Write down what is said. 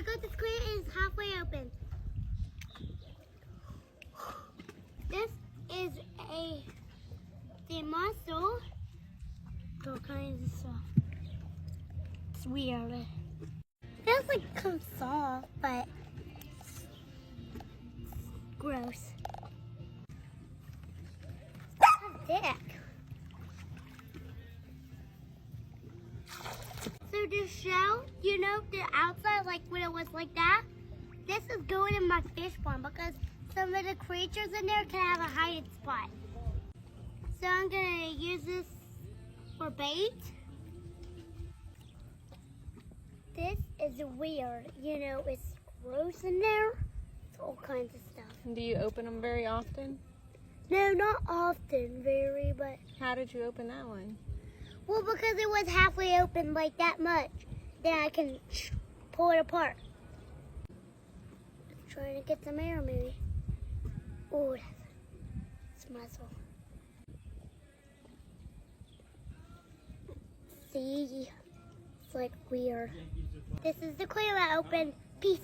look at the screen, it's halfway open. This is the muscle. All kinds of stuff. It's weird. Feels like kind of soft, but it's gross. It's thick. So the shell, you know, the outside, like when it was like that, this is going in my fish pond because some of the creatures in there can have a hiding spot. So I'm gonna use this for bait. This is weird, you know, it's gross in there. It's all kinds of stuff. Do you open them very often? No, not often, very, but... How did you open that one? Well, because it was halfway open, like that much. Then I can pull it apart. Trying to get some air, maybe. Oh, that's muzzle. See? It's like weird. This is the aquarium open. Peace.